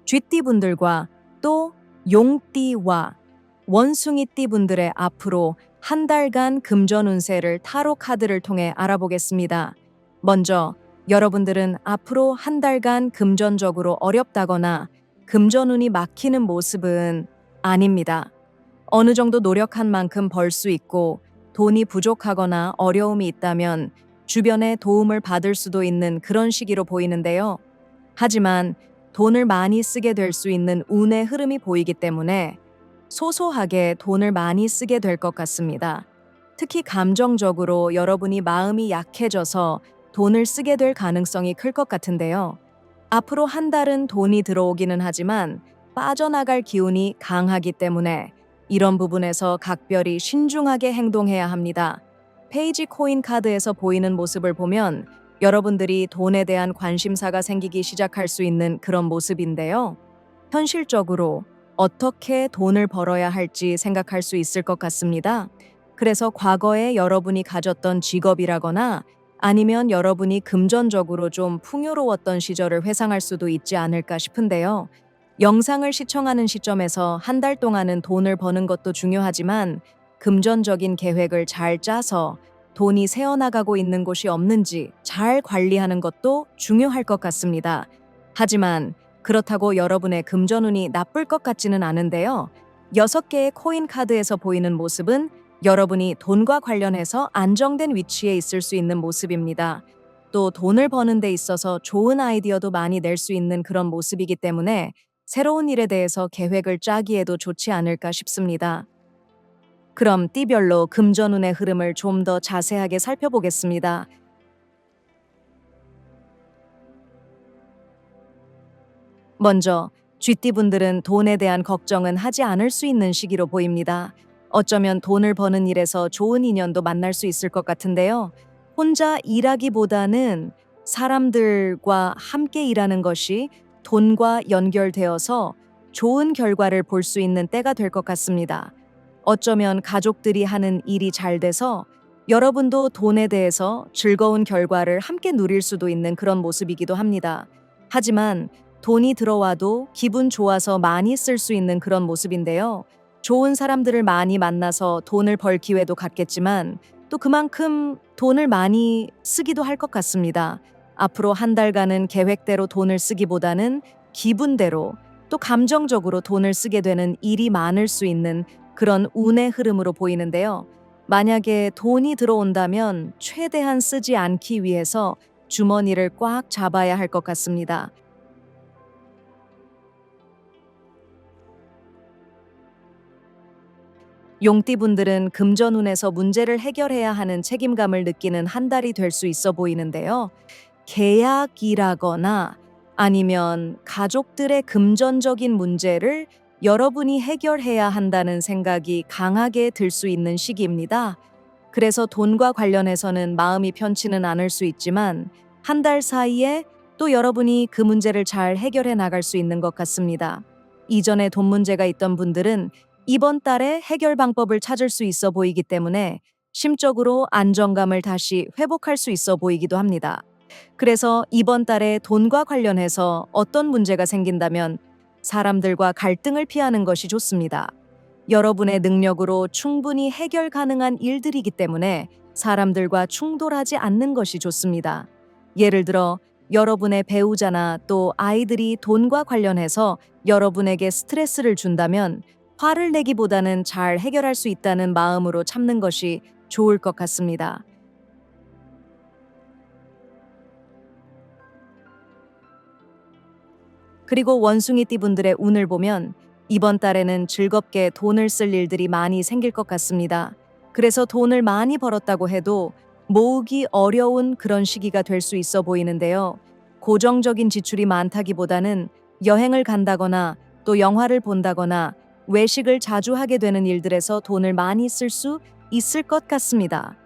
쥐띠분들과 또 용띠와 원숭이띠분들의 앞으로 한 달간 금전 운세를 타로 카드를 통해 알아보겠습니다. 먼저 여러분들은 앞으로 한 달간 금전적으로 어렵다거나 금전운이 막히는 모습은 아닙니다. 어느 정도 노력한 만큼 벌 수 있고 돈이 부족하거나 어려움이 있다면 주변의 도움을 받을 수도 있는 그런 시기로 보이는데요. 하지만 돈을 많이 쓰게 될 수 있는 운의 흐름이 보이기 때문에 소소하게 돈을 많이 쓰게 될 것 같습니다. 특히 감정적으로 여러분이 마음이 약해져서 돈을 쓰게 될 가능성이 클 것 같은데요. 앞으로 한 달은 돈이 들어오기는 하지만 빠져나갈 기운이 강하기 때문에 이런 부분에서 각별히 신중하게 행동해야 합니다. 페이지 코인 카드에서 보이는 모습을 보면 여러분들이 돈에 대한 관심사가 생기기 시작할 수 있는 그런 모습인데요. 현실적으로 어떻게 돈을 벌어야 할지 생각할 수 있을 것 같습니다. 그래서 과거에 여러분이 가졌던 직업이라거나 아니면 여러분이 금전적으로 좀 풍요로웠던 시절을 회상할 수도 있지 않을까 싶은데요. 영상을 시청하는 시점에서 한 달 동안은 돈을 버는 것도 중요하지만 금전적인 계획을 잘 짜서 돈이 새어나가고 있는 곳이 없는지 잘 관리하는 것도 중요할 것 같습니다. 하지만 그렇다고 여러분의 금전운이 나쁠 것 같지는 않은데요. 6개의 코인 카드에서 보이는 모습은 여러분이 돈과 관련해서 안정된 위치에 있을 수 있는 모습입니다. 또 돈을 버는 데 있어서 좋은 아이디어도 많이 낼 수 있는 그런 모습이기 때문에 새로운 일에 대해서 계획을 짜기에도 좋지 않을까 싶습니다. 그럼 띠별로 금전운의 흐름을 좀 더 자세하게 살펴보겠습니다. 먼저 쥐띠분들은 돈에 대한 걱정은 하지 않을 수 있는 시기로 보입니다. 어쩌면 돈을 버는 일에서 좋은 인연도 만날 수 있을 것 같은데요. 혼자 일하기보다는 사람들과 함께 일하는 것이 돈과 연결되어서 좋은 결과를 볼 수 있는 때가 될 것 같습니다. 어쩌면 가족들이 하는 일이 잘 돼서 여러분도 돈에 대해서 즐거운 결과를 함께 누릴 수도 있는 그런 모습이기도 합니다. 하지만 돈이 들어와도 기분 좋아서 많이 쓸 수 있는 그런 모습인데요. 좋은 사람들을 많이 만나서 돈을 벌 기회도 갖겠지만 또 그만큼 돈을 많이 쓰기도 할 것 같습니다. 앞으로 한 달간은 계획대로 돈을 쓰기보다는 기분대로 또 감정적으로 돈을 쓰게 되는 일이 많을 수 있는 그런 운의 흐름으로 보이는데요. 만약에 돈이 들어온다면 최대한 쓰지 않기 위해서 주머니를 꽉 잡아야 할 것 같습니다. 용띠분들은 금전운에서 문제를 해결해야 하는 책임감을 느끼는 한 달이 될 수 있어 보이는데요. 계약이라거나 아니면 가족들의 금전적인 문제를 여러분이 해결해야 한다는 생각이 강하게 들 수 있는 시기입니다. 그래서 돈과 관련해서는 마음이 편치는 않을 수 있지만 한 달 사이에 또 여러분이 그 문제를 잘 해결해 나갈 수 있는 것 같습니다. 이전에 돈 문제가 있던 분들은 이번 달에 해결 방법을 찾을 수 있어 보이기 때문에 심적으로 안정감을 다시 회복할 수 있어 보이기도 합니다. 그래서 이번 달에 돈과 관련해서 어떤 문제가 생긴다면 사람들과 갈등을 피하는 것이 좋습니다. 여러분의 능력으로 충분히 해결 가능한 일들이기 때문에 사람들과 충돌하지 않는 것이 좋습니다. 예를 들어 여러분의 배우자나 또 아이들이 돈과 관련해서 여러분에게 스트레스를 준다면 화를 내기보다는 잘 해결할 수 있다는 마음으로 참는 것이 좋을 것 같습니다. 그리고 원숭이띠분들의 운을 보면 이번 달에는 즐겁게 돈을 쓸 일들이 많이 생길 것 같습니다. 그래서 돈을 많이 벌었다고 해도 모으기 어려운 그런 시기가 될 수 있어 보이는데요. 고정적인 지출이 많다기보다는 여행을 간다거나 또 영화를 본다거나 외식을 자주 하게 되는 일들에서 돈을 많이 쓸 수 있을 것 같습니다.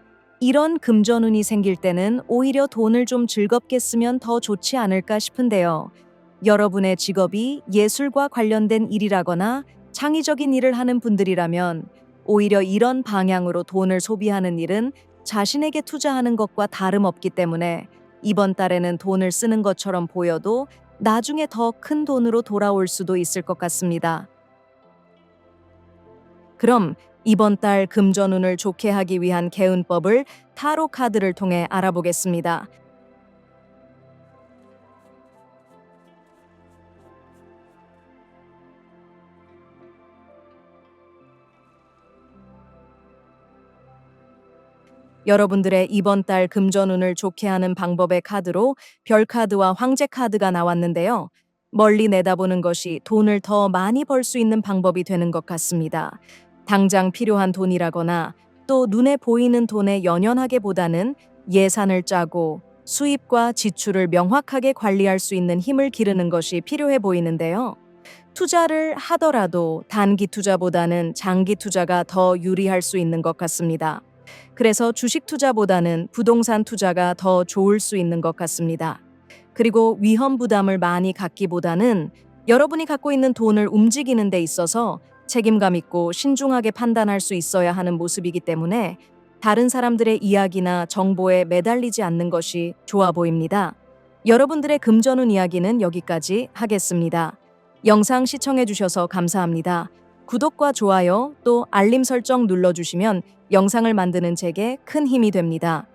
이런 금전운이 생길 때는 오히려 돈을 좀 즐겁게 쓰면 더 좋지 않을까 싶은데요. 여러분의 직업이 예술과 관련된 일이라거나 창의적인 일을 하는 분들이라면 오히려 이런 방향으로 돈을 소비하는 일은 자신에게 투자하는 것과 다름없기 때문에 이번 달에는 돈을 쓰는 것처럼 보여도 나중에 더 큰 돈으로 돌아올 수도 있을 것 같습니다. 그럼 이번 달 금전운을 좋게 하기 위한 개운법을 타로 카드를 통해 알아보겠습니다. 여러분들의 이번 달 금전운을 좋게 하는 방법의 카드로 별 카드와 황제 카드가 나왔는데요. 멀리 내다보는 것이 돈을 더 많이 벌 수 있는 방법이 되는 것 같습니다. 당장 필요한 돈이라거나 또 눈에 보이는 돈에 연연하기보다는 예산을 짜고 수입과 지출을 명확하게 관리할 수 있는 힘을 기르는 것이 필요해 보이는데요. 투자를 하더라도 단기 투자보다는 장기 투자가 더 유리할 수 있는 것 같습니다. 그래서 주식 투자보다는 부동산 투자가 더 좋을 수 있는 것 같습니다. 그리고 위험 부담을 많이 갖기보다는 여러분이 갖고 있는 돈을 움직이는 데 있어서 책임감 있고 신중하게 판단할 수 있어야 하는 모습이기 때문에 다른 사람들의 이야기나 정보에 매달리지 않는 것이 좋아 보입니다. 여러분들의 금전운 이야기는 여기까지 하겠습니다. 영상 시청해 주셔서 감사합니다. 구독과 좋아요 또 알림 설정 눌러주시면 영상을 만드는 제게 큰 힘이 됩니다.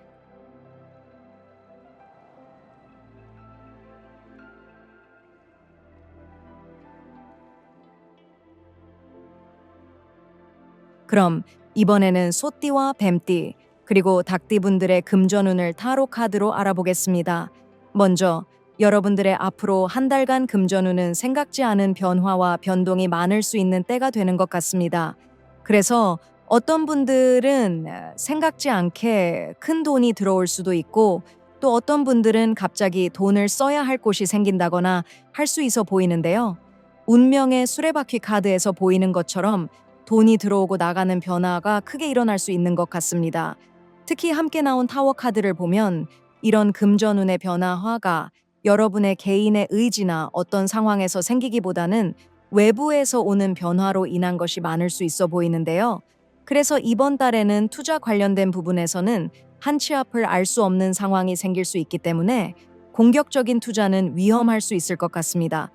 그럼 이번에는 소띠와 뱀띠 그리고 닭띠분들의 금전운을 타로 카드로 알아보겠습니다. 먼저 여러분들의 앞으로 한 달간 금전운은 생각지 않은 변화와 변동이 많을 수 있는 때가 되는 것 같습니다. 그래서 어떤 분들은 생각지 않게 큰 돈이 들어올 수도 있고 또 어떤 분들은 갑자기 돈을 써야 할 곳이 생긴다거나 할 수 있어 보이는데요. 운명의 수레바퀴 카드에서 보이는 것처럼 돈이 들어오고 나가는 변화가 크게 일어날 수 있는 것 같습니다. 특히 함께 나온 타워 카드를 보면 이런 금전운의 변화가 여러분의 개인의 의지나 어떤 상황에서 생기기보다는 외부에서 오는 변화로 인한 것이 많을 수 있어 보이는데요. 그래서 이번 달에는 투자 관련된 부분에서는 한치 앞을 알 수 없는 상황이 생길 수 있기 때문에 공격적인 투자는 위험할 수 있을 것 같습니다.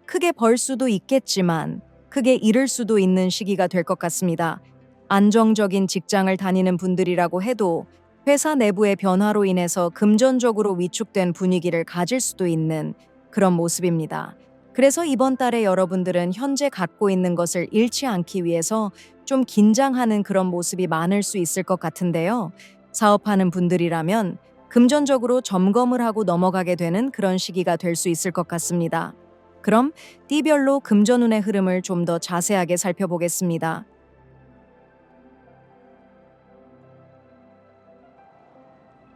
크게 벌 수도 있겠지만 크게 잃을 수도 있는 시기가 될 것 같습니다. 안정적인 직장을 다니는 분들이라고 해도 회사 내부의 변화로 인해서 금전적으로 위축된 분위기를 가질 수도 있는 그런 모습입니다. 그래서 이번 달에 여러분들은 현재 갖고 있는 것을 잃지 않기 위해서 좀 긴장하는 그런 모습이 많을 수 있을 것 같은데요. 사업하는 분들이라면 금전적으로 점검을 하고 넘어가게 되는 그런 시기가 될 수 있을 것 같습니다. 그럼 띠별로 금전운의 흐름을 좀 더 자세하게 살펴보겠습니다.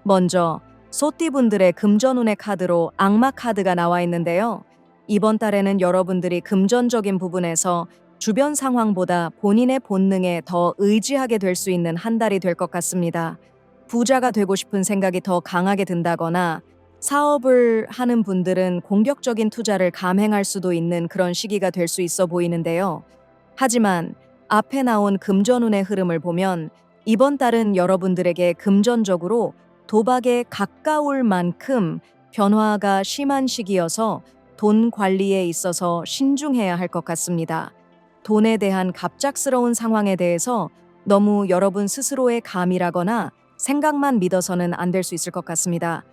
먼저 소띠분들의 금전운의 카드로 악마 카드가 나와 있는데요. 이번 달에는 여러분들이 금전적인 부분에서 주변 상황보다 본인의 본능에 더 의지하게 될 수 있는 한 달이 될 것 같습니다. 부자가 되고 싶은 생각이 더 강하게 든다거나 사업을 하는 분들은 공격적인 투자를 감행할 수도 있는 그런 시기가 될 수 있어 보이는데요. 하지만 앞에 나온 금전운의 흐름을 보면 이번 달은 여러분들에게 금전적으로 도박에 가까울 만큼 변화가 심한 시기여서 돈 관리에 있어서 신중해야 할 것 같습니다. 돈에 대한 갑작스러운 상황에 대해서 너무 여러분 스스로의 감이라거나 생각만 믿어서는 안 될 수 있을 것 같습니다.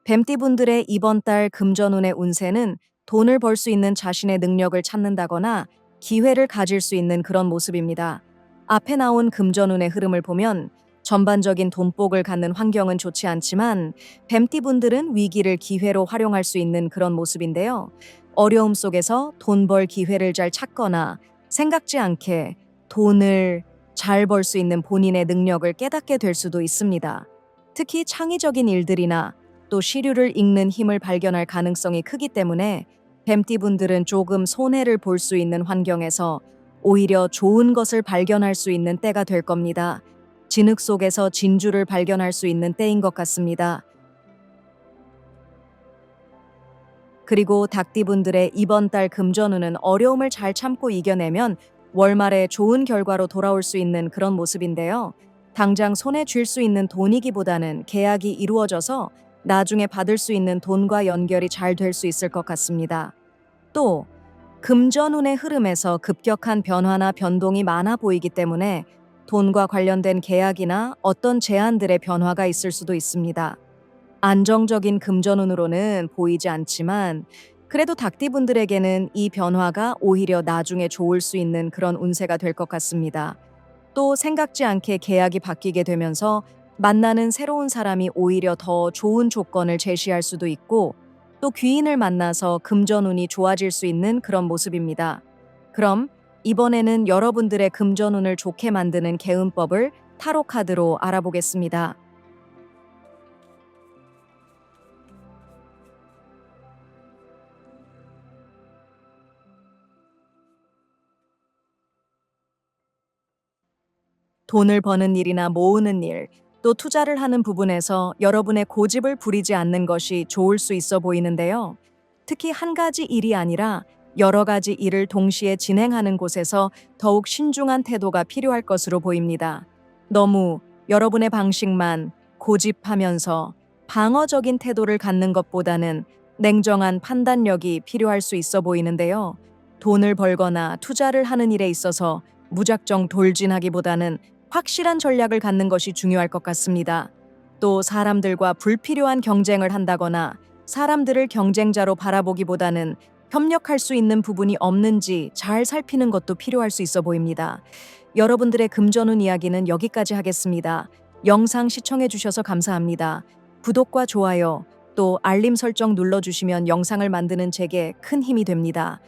뱀띠분들의 이번 달 금전운의 운세는 돈을 벌 수 있는 자신의 능력을 찾는다거나 기회를 가질 수 있는 그런 모습입니다. 앞에 나온 금전운의 흐름을 보면 전반적인 돈복을 갖는 환경은 좋지 않지만 뱀띠분들은 위기를 기회로 활용할 수 있는 그런 모습인데요. 어려움 속에서 돈 벌 기회를 잘 찾거나 생각지 않게 돈을 잘 벌 수 있는 본인의 능력을 깨닫게 될 수도 있습니다. 특히 창의적인 일들이나 또 시류를 읽는 힘을 발견할 가능성이 크기 때문에 뱀띠분들은 조금 손해를 볼 수 있는 환경에서 오히려 좋은 것을 발견할 수 있는 때가 될 겁니다. 진흙 속에서 진주를 발견할 수 있는 때인 것 같습니다. 그리고 닭띠분들의 이번 달 금전운은 어려움을 잘 참고 이겨내면 월말에 좋은 결과로 돌아올 수 있는 그런 모습인데요. 당장 손에 쥘 수 있는 돈이기보다는 계약이 이루어져서 나중에 받을 수 있는 돈과 연결이 잘 될 수 있을 것 같습니다. 또 금전운의 흐름에서 급격한 변화나 변동이 많아 보이기 때문에 돈과 관련된 계약이나 어떤 제안들의 변화가 있을 수도 있습니다. 안정적인 금전운으로는 보이지 않지만 그래도 닭띠분들에게는 이 변화가 오히려 나중에 좋을 수 있는 그런 운세가 될 것 같습니다. 또 생각지 않게 계약이 바뀌게 되면서 만나는 새로운 사람이 오히려 더 좋은 조건을 제시할 수도 있고 또 귀인을 만나서 금전운이 좋아질 수 있는 그런 모습입니다. 그럼 이번에는 여러분들의 금전운을 좋게 만드는 개운법을 타로 카드로 알아보겠습니다. 돈을 버는 일이나 모으는 일, 또 투자를 하는 부분에서 여러분의 고집을 부리지 않는 것이 좋을 수 있어 보이는데요. 특히 한 가지 일이 아니라 여러 가지 일을 동시에 진행하는 곳에서 더욱 신중한 태도가 필요할 것으로 보입니다. 너무 여러분의 방식만 고집하면서 방어적인 태도를 갖는 것보다는 냉정한 판단력이 필요할 수 있어 보이는데요. 돈을 벌거나 투자를 하는 일에 있어서 무작정 돌진하기보다는 확실한 전략을 갖는 것이 중요할 것 같습니다. 또 사람들과 불필요한 경쟁을 한다거나 사람들을 경쟁자로 바라보기보다는 협력할 수 있는 부분이 없는지 잘 살피는 것도 필요할 수 있어 보입니다. 여러분들의 금전운 이야기는 여기까지 하겠습니다. 영상 시청해 주셔서 감사합니다. 구독과 좋아요, 또 알림 설정 눌러주시면 영상을 만드는 제게 큰 힘이 됩니다.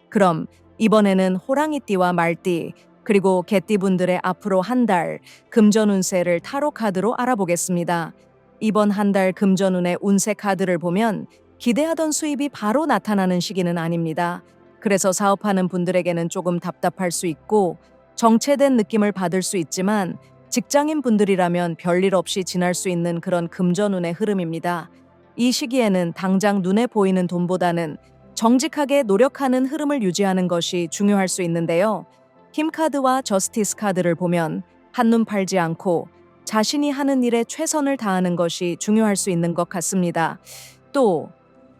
그럼 이번에는 호랑이띠와 말띠, 그리고 개띠분들의 앞으로 한 달 금전 운세를 타로 카드로 알아보겠습니다. 이번 한 달 금전운의 운세 카드를 보면 기대하던 수입이 바로 나타나는 시기는 아닙니다. 그래서 사업하는 분들에게는 조금 답답할 수 있고 정체된 느낌을 받을 수 있지만 직장인 분들이라면 별일 없이 지날 수 있는 그런 금전운의 흐름입니다. 이 시기에는 당장 눈에 보이는 돈보다는 정직하게 노력하는 흐름을 유지하는 것이 중요할 수 있는데요. 힘카드와 저스티스 카드를 보면 한눈 팔지 않고 자신이 하는 일에 최선을 다하는 것이 중요할 수 있는 것 같습니다. 또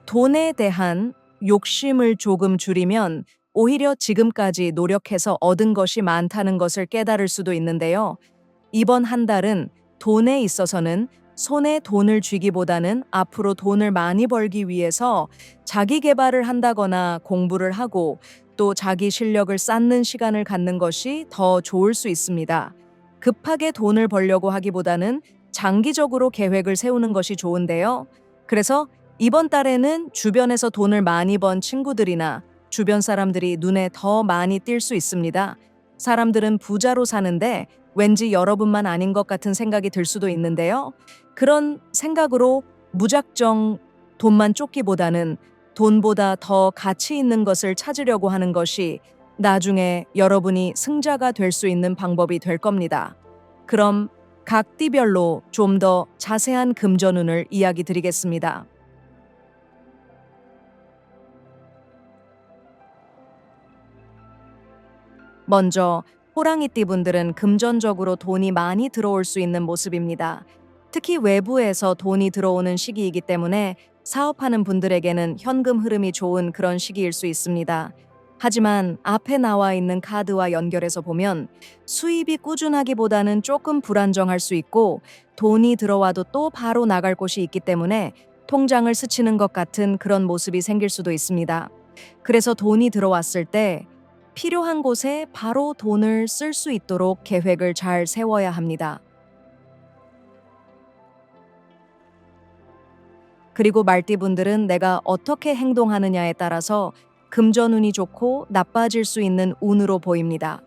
돈에 대한 욕심을 조금 줄이면 오히려 지금까지 노력해서 얻은 것이 많다는 것을 깨달을 수도 있는데요. 이번 한 달은 돈에 있어서는 손에 돈을 쥐기보다는 앞으로 돈을 많이 벌기 위해서 자기 개발을 한다거나 공부를 하고 또 자기 실력을 쌓는 시간을 갖는 것이 더 좋을 수 있습니다. 급하게 돈을 벌려고 하기보다는 장기적으로 계획을 세우는 것이 좋은데요. 그래서 이번 달에는 주변에서 돈을 많이 번 친구들이나 주변 사람들이 눈에 더 많이 띌 수 있습니다. 사람들은 부자로 사는데 왠지 여러분만 아닌 것 같은 생각이 들 수도 있는데요. 그런 생각으로 무작정 돈만 쫓기보다는 돈보다 더 가치 있는 것을 찾으려고 하는 것이 나중에 여러분이 승자가 될 수 있는 방법이 될 겁니다. 그럼 각 띠별로 좀 더 자세한 금전운을 이야기 드리겠습니다. 먼저 호랑이띠 분들은 금전적으로 돈이 많이 들어올 수 있는 모습입니다. 특히 외부에서 돈이 들어오는 시기이기 때문에 사업하는 분들에게는 현금 흐름이 좋은 그런 시기일 수 있습니다. 하지만 앞에 나와 있는 카드와 연결해서 보면 수입이 꾸준하기보다는 조금 불안정할 수 있고 돈이 들어와도 또 바로 나갈 곳이 있기 때문에 통장을 스치는 것 같은 그런 모습이 생길 수도 있습니다. 그래서 돈이 들어왔을 때 필요한 곳에 바로 돈을 쓸 수 있도록 계획을 잘 세워야 합니다. 그리고 말띠분들은 내가 어떻게 행동하느냐에 따라서 금전운이 좋고 나빠질 수 있는 운으로 보입니다.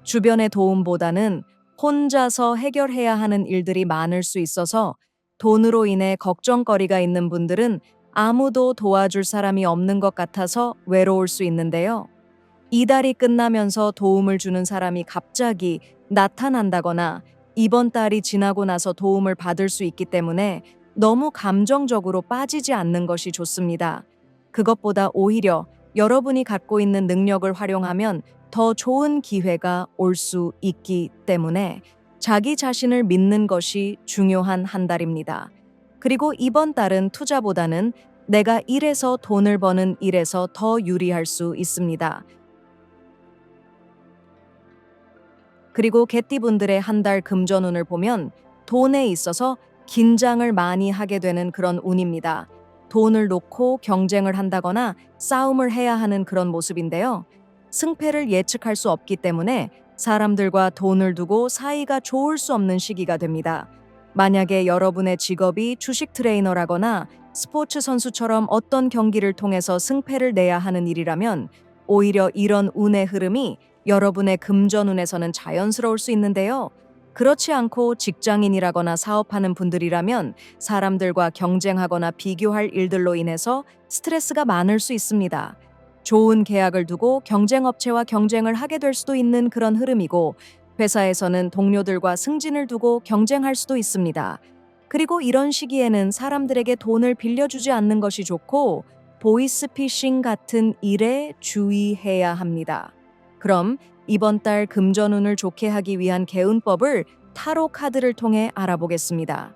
주변의 도움보다는 혼자서 해결해야 하는 일들이 많을 수 있어서 돈으로 인해 걱정거리가 있는 분들은 아무도 도와줄 사람이 없는 것 같아서 외로울 수 있는데요. 이달이 끝나면서 도움을 주는 사람이 갑자기 나타난다거나 이번 달이 지나고 나서 도움을 받을 수 있기 때문에 너무 감정적으로 빠지지 않는 것이 좋습니다. 그것보다 오히려 여러분이 갖고 있는 능력을 활용하면 더 좋은 기회가 올 수 있기 때문에 자기 자신을 믿는 것이 중요한 한 달입니다. 그리고 이번 달은 투자보다는 내가 일해서 돈을 버는 일에서 더 유리할 수 있습니다. 그리고 개띠분들의 한 달 금전운을 보면 돈에 있어서 긴장을 많이 하게 되는 그런 운입니다. 돈을 놓고 경쟁을 한다거나 싸움을 해야 하는 그런 모습인데요. 승패를 예측할 수 없기 때문에 사람들과 돈을 두고 사이가 좋을 수 없는 시기가 됩니다. 만약에 여러분의 직업이 주식 트레이너라거나 스포츠 선수처럼 어떤 경기를 통해서 승패를 내야 하는 일이라면 오히려 이런 운의 흐름이 여러분의 금전운에서는 자연스러울 수 있는데요. 그렇지 않고 직장인이라거나 사업하는 분들이라면 사람들과 경쟁하거나 비교할 일들로 인해서 스트레스가 많을 수 있습니다. 좋은 계약을 두고 경쟁업체와 경쟁을 하게 될 수도 있는 그런 흐름이고, 회사에서는 동료들과 승진을 두고 경쟁할 수도 있습니다. 그리고 이런 시기에는 사람들에게 돈을 빌려주지 않는 것이 좋고, 보이스피싱 같은 일에 주의해야 합니다. 그럼 이번 달 금전운을 좋게 하기 위한 개운법을 타로 카드를 통해 알아보겠습니다.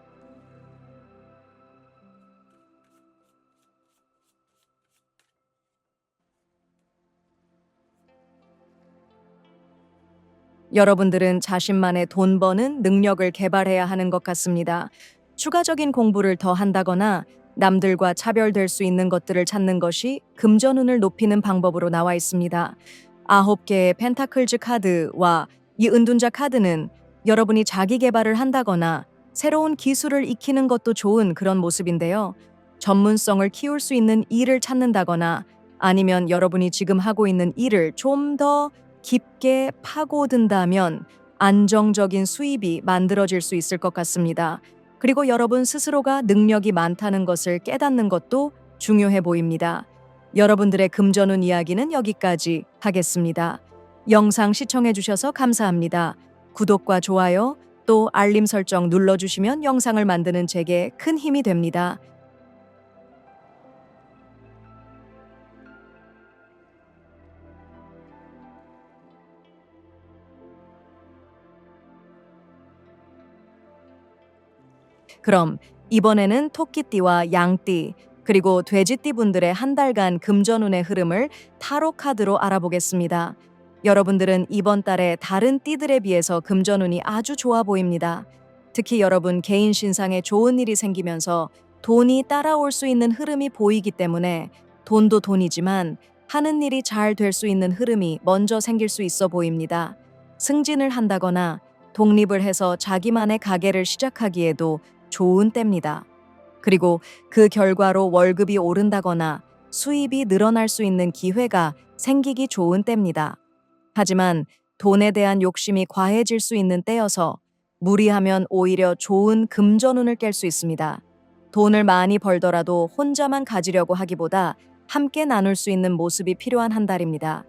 여러분들은 자신만의 돈 버는 능력을 개발해야 하는 것 같습니다. 추가적인 공부를 더 한다거나 남들과 차별될 수 있는 것들을 찾는 것이 금전운을 높이는 방법으로 나와 있습니다. 9개의 펜타클즈 카드와 이 은둔자 카드는 여러분이 자기 개발을 한다거나 새로운 기술을 익히는 것도 좋은 그런 모습인데요. 전문성을 키울 수 있는 일을 찾는다거나 아니면 여러분이 지금 하고 있는 일을 좀더 깊게 파고든다면 안정적인 수입이 만들어질 수 있을 것 같습니다. 그리고 여러분 스스로가 능력이 많다는 것을 깨닫는 것도 중요해 보입니다. 여러분들의 금전운 이야기는 여기까지 하겠습니다. 영상 시청해 주셔서 감사합니다. 구독과 좋아요, 또 알림 설정 눌러주시면 영상을 만드는 제게 큰 힘이 됩니다. 그럼 이번에는 토끼띠와 양띠, 그리고 돼지띠 분들의 한 달간 금전운의 흐름을 타로 카드로 알아보겠습니다. 여러분들은 이번 달에 다른 띠들에 비해서 금전운이 아주 좋아 보입니다. 특히 여러분 개인 신상에 좋은 일이 생기면서 돈이 따라올 수 있는 흐름이 보이기 때문에 돈도 돈이지만 하는 일이 잘 될 수 있는 흐름이 먼저 생길 수 있어 보입니다. 승진을 한다거나 독립을 해서 자기만의 가게를 시작하기에도 좋은 때입니다. 그리고 그 결과로 월급이 오른다거나 수입이 늘어날 수 있는 기회가 생기기 좋은 때입니다. 하지만 돈에 대한 욕심이 과해질 수 있는 때여서 무리하면 오히려 좋은 금전운을 깰 수 있습니다. 돈을 많이 벌더라도 혼자만 가지려고 하기보다 함께 나눌 수 있는 모습이 필요한 한 달입니다.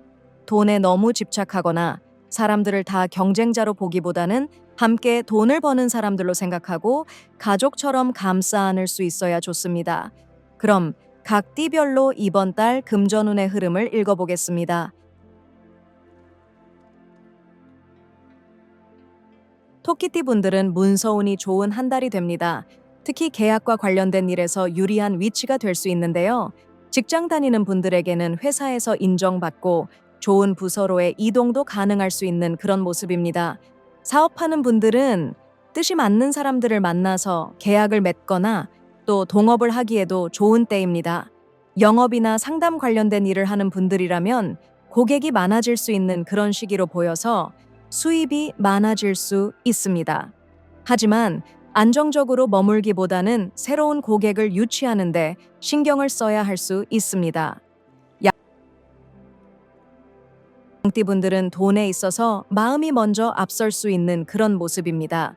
돈에 너무 집착하거나 사람들을 다 경쟁자로 보기보다는 함께 돈을 버는 사람들로 생각하고 가족처럼 감싸 안을 수 있어야 좋습니다. 그럼 각 띠별로 이번 달 금전운의 흐름을 읽어보겠습니다. 토끼띠 분들은 문서운이 좋은 한 달이 됩니다. 특히 계약과 관련된 일에서 유리한 위치가 될 수 있는데요. 직장 다니는 분들에게는 회사에서 인정받고 좋은 부서로의 이동도 가능할 수 있는 그런 모습입니다. 사업하는 분들은 뜻이 맞는 사람들을 만나서 계약을 맺거나 또 동업을 하기에도 좋은 때입니다. 영업이나 상담 관련된 일을 하는 분들이라면 고객이 많아질 수 있는 그런 시기로 보여서 수입이 많아질 수 있습니다. 하지만 안정적으로 머물기보다는 새로운 고객을 유치하는데 신경을 써야 할 수 있습니다. 양띠분들은 돈에 있어서 마음이 먼저 앞설 수 있는 그런 모습입니다.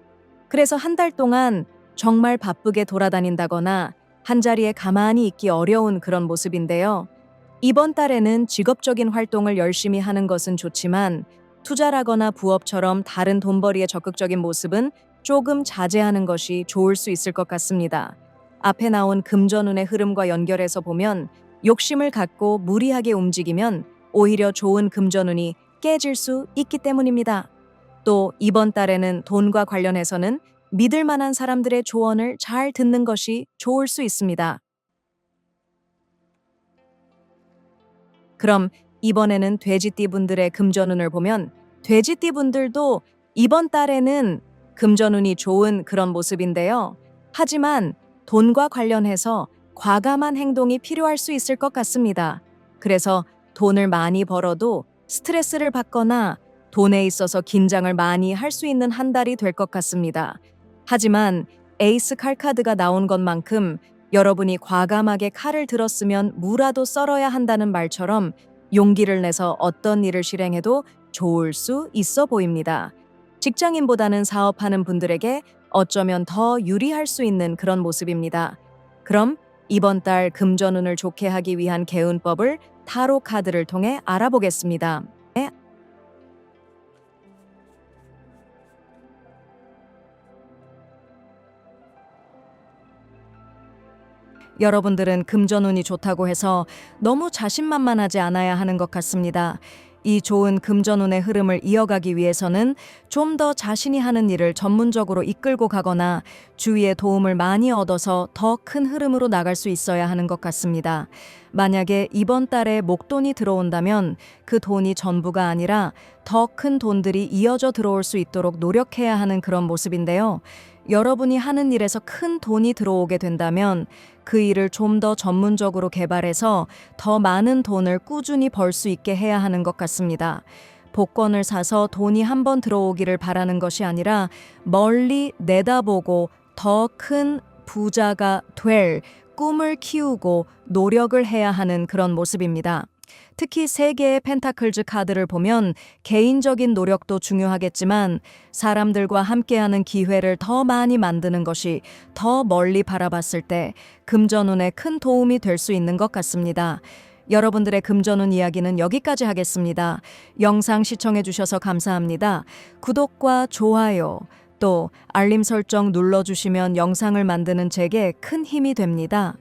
그래서 한 달 동안 정말 바쁘게 돌아다닌다거나 한자리에 가만히 있기 어려운 그런 모습인데요. 이번 달에는 직업적인 활동을 열심히 하는 것은 좋지만 투자라거나 부업처럼 다른 돈벌이에 적극적인 모습은 조금 자제하는 것이 좋을 수 있을 것 같습니다. 앞에 나온 금전운의 흐름과 연결해서 보면 욕심을 갖고 무리하게 움직이면 오히려 좋은 금전운이 깨질 수 있기 때문입니다. 또 이번 달에는 돈과 관련해서는 믿을 만한 사람들의 조언을 잘 듣는 것이 좋을 수 있습니다. 그럼 이번에는 돼지띠 분들의 금전운을 보면 돼지띠 분들도 이번 달에는 금전운이 좋은 그런 모습인데요. 하지만 돈과 관련해서 과감한 행동이 필요할 수 있을 것 같습니다. 그래서 돈을 많이 벌어도 스트레스를 받거나 돈에 있어서 긴장을 많이 할 수 있는 한 달이 될 것 같습니다. 하지만 에이스 칼 카드가 나온 것만큼 여러분이 과감하게 칼을 들었으면 무라도 썰어야 한다는 말처럼 용기를 내서 어떤 일을 실행해도 좋을 수 있어 보입니다. 직장인보다는 사업하는 분들에게 어쩌면 더 유리할 수 있는 그런 모습입니다. 그럼 이번 달 금전운을 좋게 하기 위한 개운법을 타로 카드를 통해 알아보겠습니다. 여러분들은 금전운이 좋다고 해서 너무 자신만만하지 않아야 하는 것 같습니다. 이 좋은 금전운의 흐름을 이어가기 위해서는 좀 더 자신이 하는 일을 전문적으로 이끌고 가거나 주위의 도움을 많이 얻어서 더 큰 흐름으로 나갈 수 있어야 하는 것 같습니다. 만약에 이번 달에 목돈이 들어온다면 그 돈이 전부가 아니라 더 큰 돈들이 이어져 들어올 수 있도록 노력해야 하는 그런 모습인데요. 여러분이 하는 일에서 큰 돈이 들어오게 된다면 그 일을 좀 더 전문적으로 개발해서 더 많은 돈을 꾸준히 벌 수 있게 해야 하는 것 같습니다. 복권을 사서 돈이 한 번 들어오기를 바라는 것이 아니라 멀리 내다보고 더 큰 부자가 될 꿈을 키우고 노력을 해야 하는 그런 모습입니다. 특히 세 개의 펜타클즈 카드를 보면 개인적인 노력도 중요하겠지만 사람들과 함께하는 기회를 더 많이 만드는 것이 더 멀리 바라봤을 때 금전운에 큰 도움이 될 수 있는 것 같습니다. 여러분들의 금전운 이야기는 여기까지 하겠습니다. 영상 시청해 주셔서 감사합니다. 구독과 좋아요, 또 알림 설정 눌러주시면 영상을 만드는 제게 큰 힘이 됩니다.